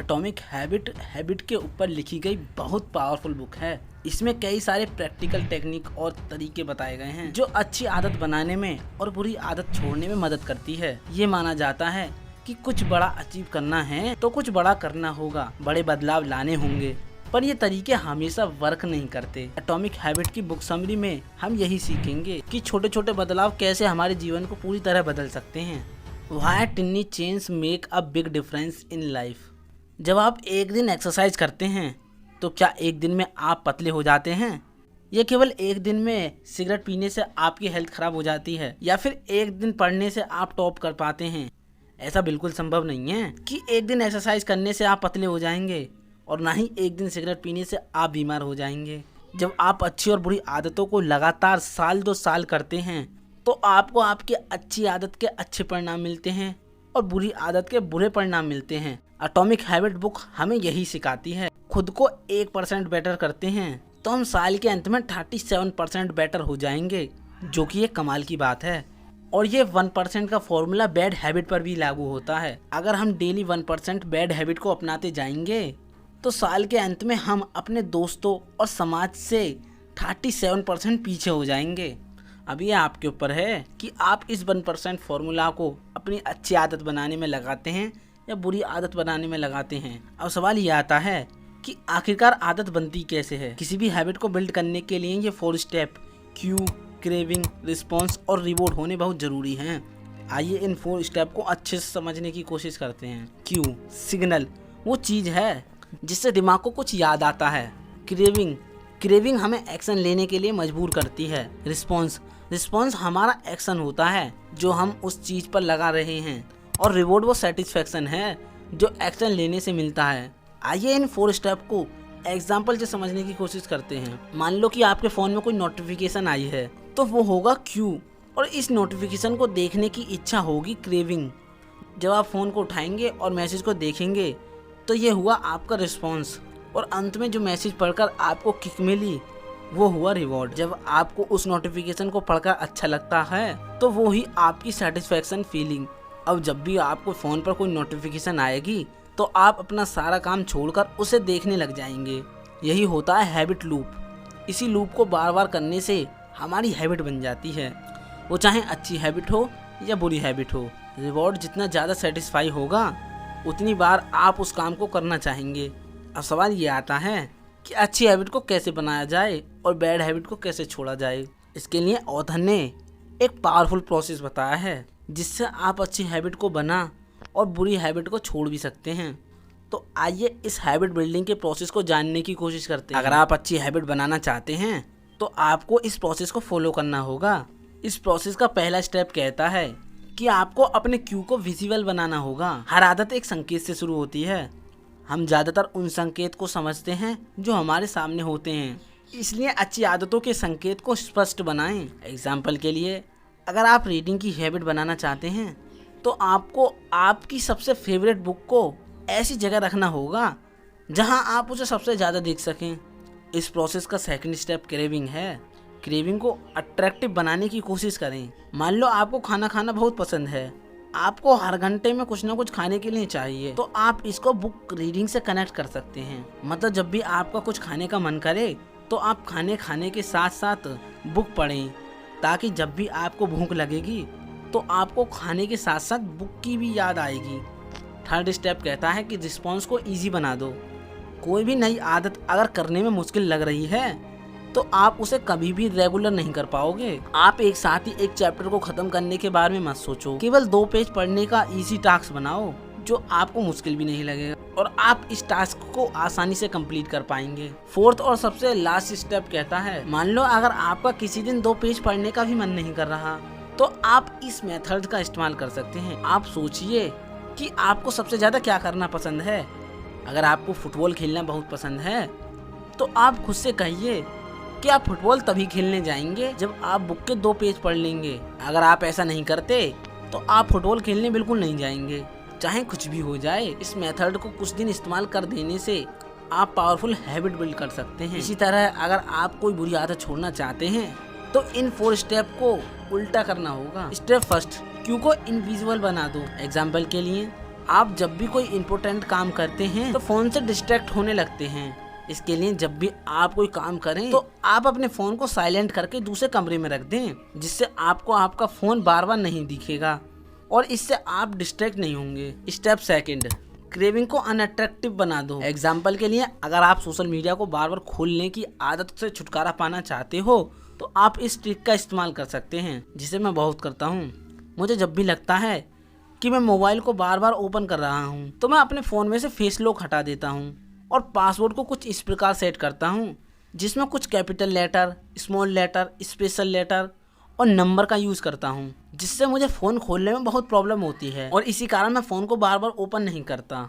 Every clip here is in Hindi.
एटॉमिक हैबिट के ऊपर लिखी गई बहुत पावरफुल बुक है। इसमें कई सारे प्रैक्टिकल टेक्निक और तरीके बताए गए हैं जो अच्छी आदत बनाने में और बुरी आदत छोड़ने में मदद करती है। ये माना जाता है कि कुछ बड़ा अचीव करना है तो कुछ बड़ा करना होगा, बड़े बदलाव लाने होंगे, पर ये तरीके हमेशा वर्क नहीं करते। एटॉमिक हैबिट की बुक समरी में हम यही सीखेंगे कि छोटे छोटे बदलाव कैसे हमारे जीवन को पूरी तरह बदल सकते हैं। Why टिनी change make a big difference in life. जब आप एक दिन एक्सरसाइज करते हैं तो क्या एक दिन में आप पतले हो जाते हैं, या केवल एक दिन में सिगरेट पीने से आपकी हेल्थ खराब हो जाती है, या फिर एक दिन पढ़ने से आप टॉप कर पाते हैं। ऐसा बिल्कुल संभव नहीं है कि एक दिन एक्सरसाइज करने से आप पतले हो जाएंगे और ना ही एक दिन सिगरेट पीने से आप बीमार हो जाएंगे। जब आप अच्छी और बुरी आदतों को लगातार साल 2 साल करते हैं तो आपको आपकी अच्छी आदत के अच्छे परिणाम मिलते हैं और बुरी आदत के बुरे परिणाम मिलते हैं। एटॉमिक हैबिट बुक हमें यही सिखाती है। खुद को 1% बेटर करते हैं तो हम साल के अंत में 37% बेटर हो जाएंगे, जो कि एक कमाल की बात है। और ये 1% का फॉर्मूला बैड हैबिट पर भी लागू होता है। अगर हम डेली 1% बैड हैबिट को अपनाते जाएंगे तो साल के अंत में हम अपने दोस्तों और समाज से 37% पीछे हो जाएंगे। अब ये आपके ऊपर है कि आप इस 1% फॉर्मूला को अपनी अच्छी आदत बनाने में लगाते हैं या बुरी आदत बनाने में लगाते हैं। अब सवाल ये आता है कि आखिरकार आदत बनती कैसे है। किसी भी हैबिट को बिल्ड करने के लिए ये 4 स्टेप क्यू, क्रेविंग, रिस्पॉन्स और रिवॉर्ड होने बहुत ज़रूरी हैं। आइए इन 4 स्टेप को अच्छे से समझने की कोशिश करते हैं। क्यू, सिग्नल, वो चीज़ है जिससे दिमाग को कुछ याद आता है। क्रेविंग हमें एक्शन लेने के लिए मजबूर करती है। रिस्पॉन्स हमारा एक्शन होता है जो हम उस चीज़ पर लगा रहे हैं, और रिवॉर्ड वो सेटिस्फेक्शन है जो एक्शन लेने से मिलता है। आइए इन 4 स्टेप को एग्जाम्पल से समझने की कोशिश करते हैं। मान लो कि आपके फ़ोन में कोई नोटिफिकेशन आई है तो वो होगा क्यू, और इस नोटिफिकेशन को देखने की इच्छा होगी क्रेविंग। जब आप फ़ोन को उठाएंगे और मैसेज को देखेंगे तो ये हुआ आपका रिस्पॉन्स, और अंत में जो मैसेज पढ़कर आपको किक मिली वो हुआ रिवॉर्ड। जब आपको उस नोटिफिकेशन को पढ़कर अच्छा लगता है तो वो ही आपकी सेटिस्फेक्शन फीलिंग। अब जब भी आपको फ़ोन पर कोई नोटिफिकेशन आएगी तो आप अपना सारा काम छोड़कर उसे देखने लग जाएंगे। यही होता है हैबिट लूप। इसी लूप को बार बार करने से हमारी हैबिट बन जाती है, वो चाहे अच्छी हैबिट हो या बुरी हैबिट हो। रिवॉर्ड जितना ज़्यादा सेटिस्फाई होगा उतनी बार आप उस काम को करना चाहेंगे। अब सवाल ये आता है कि अच्छी हैबिट को कैसे बनाया जाए और बैड हैबिट को कैसे छोड़ा जाए। इसके लिए ऑथर ने एक पावरफुल प्रोसेस बताया है जिससे आप अच्छी हैबिट को बना और बुरी हैबिट को छोड़ भी सकते हैं। तो आइए इस हैबिट बिल्डिंग के प्रोसेस को जानने की कोशिश करते हैं। अगर आप अच्छी हैबिट बनाना चाहते हैं तो आपको इस प्रोसेस को फॉलो करना होगा। इस प्रोसेस का पहला स्टेप कहता है कि आपको अपने क्यू को विजिबल बनाना होगा। हर आदत एक संकेत से शुरू होती है। हम ज़्यादातर उन संकेत को समझते हैं जो हमारे सामने होते हैं, इसलिए अच्छी आदतों के संकेत को स्पष्ट बनाएं। एग्जाम्पल के लिए, अगर आप रीडिंग की हैबिट बनाना चाहते हैं तो आपको आपकी सबसे फेवरेट बुक को ऐसी जगह रखना होगा जहां आप उसे सबसे ज़्यादा देख सकें। इस प्रोसेस का सेकंड स्टेप क्रेविंग है। क्रेविंग को अट्रैक्टिव बनाने की कोशिश करें। मान लो आपको खाना खाना बहुत पसंद है, आपको हर घंटे में कुछ ना कुछ खाने के लिए चाहिए, तो आप इसको बुक रीडिंग से कनेक्ट कर सकते हैं। मतलब जब भी आपका कुछ खाने का मन करे तो आप खाने के साथ साथ बुक पढ़ें, ताकि जब भी आपको भूख लगेगी तो आपको खाने के साथ साथ बुक की भी याद आएगी। थर्ड स्टेप कहता है कि रिस्पॉन्स को ईजी बना दो। कोई भी नई आदत अगर करने में मुश्किल लग रही है तो आप उसे कभी भी रेगुलर नहीं कर पाओगे। आप एक साथ ही एक चैप्टर को खत्म करने के बारे में मत सोचो। केवल 2 पेज पढ़ने का इजी टास्क बनाओ जो आपको मुश्किल भी नहीं लगेगा, और आप इस टास्क को आसानी से कंप्लीट कर पाएंगे। फोर्थ और सबसे लास्ट स्टेप कहता है, मान लो अगर आपका किसी दिन 2 पेज पढ़ने का भी मन नहीं कर रहा तो आप इस मेथड का इस्तेमाल कर सकते हैं। आप सोचिए कि आपको सबसे ज़्यादा क्या करना पसंद है। अगर आपको फुटबॉल खेलना बहुत पसंद है तो आप खुद से कहिए कि आप फुटबॉल तभी खेलने जाएंगे जब आप बुक के 2 पेज पढ़ लेंगे। अगर आप ऐसा नहीं करते तो आप फुटबॉल खेलने बिल्कुल नहीं जाएंगे, चाहे कुछ भी हो जाए। इस मेथड को कुछ दिन इस्तेमाल कर देने से आप पावरफुल हैबिट बिल्ड कर सकते हैं। इसी तरह अगर आप कोई बुरी आदत छोड़ना चाहते हैं तो इन 4 स्टेप को उल्टा करना होगा। स्टेप फर्स्ट, क्यू को इनविजिबल बना दो। एग्जाम्पल के लिए, आप जब भी कोई इम्पोर्टेंट काम करते हैं तो फोन से डिस्ट्रैक्ट होने लगते हैं। इसके लिए जब भी आप कोई काम करें तो आप अपने फोन को साइलेंट करके दूसरे कमरे में रख दें, जिससे आपको आपका फोन बार बार नहीं दिखेगा और इससे आप डिस्ट्रैक्ट नहीं होंगे। स्टेप सेकंड, क्रेविंग को अनअट्रैक्टिव बना दो। एग्जाम्पल के लिए, अगर आप सोशल मीडिया को बार बार खोलने की आदत से छुटकारा पाना चाहते हो तो आप इस ट्रिक का इस्तेमाल कर सकते हैं, जिसे मैं बहुत करता हूँ। मुझे जब भी लगता है कि मैं मोबाइल को बार बार ओपन कर रहा हूँ तो मैं अपने फ़ोन में से फेस लॉक हटा देता हूँ और पासवर्ड को कुछ इस प्रकार सेट करता हूँ जिसमें कुछ capital letter, small letter, special letter और नंबर का यूज़ करता हूँ, जिससे मुझे फ़ोन खोलने में बहुत प्रॉब्लम होती है और इसी कारण मैं फ़ोन को बार बार ओपन नहीं करता।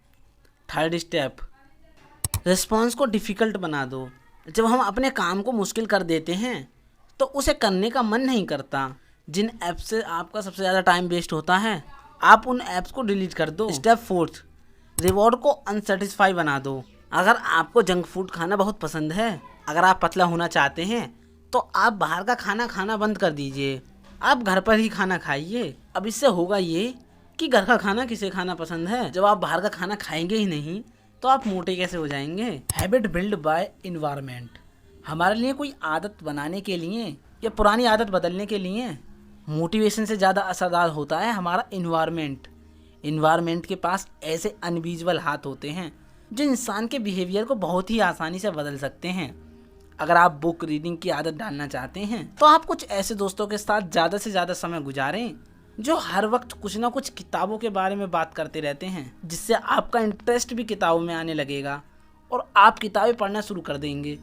थर्ड स्टेप, रिस्पॉन्स को डिफ़िकल्ट बना दो। जब हम अपने काम को मुश्किल कर देते हैं तो उसे करने का मन नहीं करता। जिन ऐप से आपका सबसे ज़्यादा टाइम वेस्ट होता है, आप उन ऐप्स को डिलीट कर दो। स्टेप फोर्थ, रिवॉर्ड को अनसेटिस्फाई बना दो। अगर आपको जंक फूड खाना बहुत पसंद है, अगर आप पतला होना चाहते हैं तो आप बाहर का खाना खाना बंद कर दीजिए, आप घर पर ही खाना खाइए। अब इससे होगा ये कि घर का खाना किसे खाना पसंद है। जब आप बाहर का खाना खाएंगे ही नहीं तो आप मोटे कैसे हो जाएंगे। Habit build by environment. हमारे लिए कोई आदत बनाने के लिए या पुरानी आदत बदलने के लिए मोटिवेशन से ज़्यादा असरदार होता है हमारा इन्वायरमेंट। इन्वायरमेंट के पास ऐसे अनविजुअल हाथ होते हैं जो इंसान के बिहेवियर को बहुत ही आसानी से बदल सकते हैं। अगर आप बुक रीडिंग की आदत डालना चाहते हैं तो आप कुछ ऐसे दोस्तों के साथ ज़्यादा से ज़्यादा समय गुजारें जो हर वक्त कुछ ना कुछ किताबों के बारे में बात करते रहते हैं, जिससे आपका इंटरेस्ट भी किताबों में आने लगेगा और आप किताबें पढ़ना शुरू कर देंगे।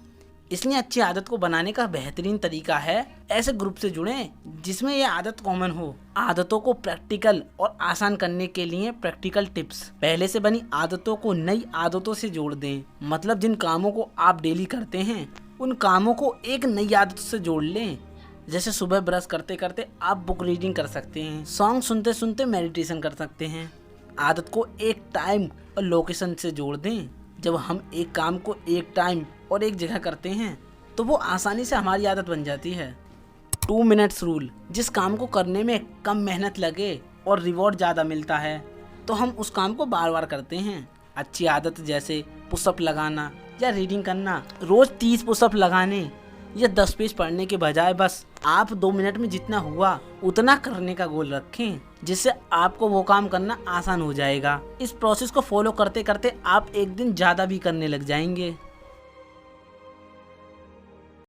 इसलिए अच्छी आदत को बनाने का बेहतरीन तरीका है ऐसे ग्रुप से जुड़ें जिसमें यह आदत कॉमन हो। आदतों को प्रैक्टिकल और आसान करने के लिए प्रैक्टिकल टिप्स। पहले से बनी आदतों को नई आदतों से जोड़ दें। मतलब जिन कामों को आप डेली करते हैं उन कामों को एक नई आदत से जोड़ लें। जैसे सुबह ब्रश करते करते आप बुक रीडिंग कर सकते हैं, सॉन्ग सुनते सुनते मेडिटेशन कर सकते हैं। आदत को एक टाइम और लोकेशन से जोड़ दें। जब हम एक काम को एक टाइम और एक जगह करते हैं तो वो आसानी से हमारी आदत बन जाती है। 2 मिनट्स रूल। जिस काम को करने में कम मेहनत लगे और रिवॉर्ड ज़्यादा मिलता है तो हम उस काम को बार बार करते हैं। अच्छी आदत जैसे पुशअप लगाना या रीडिंग करना, रोज़ 30 पुशअप लगाने या 10 पेज पढ़ने के बजाय बस आप 2 मिनट में जितना हुआ उतना करने का गोल रखें, जिससे आपको वो काम करना आसान हो जाएगा। इस प्रोसेस को फॉलो करते करते आप एक दिन ज़्यादा भी करने लग जाएंगे।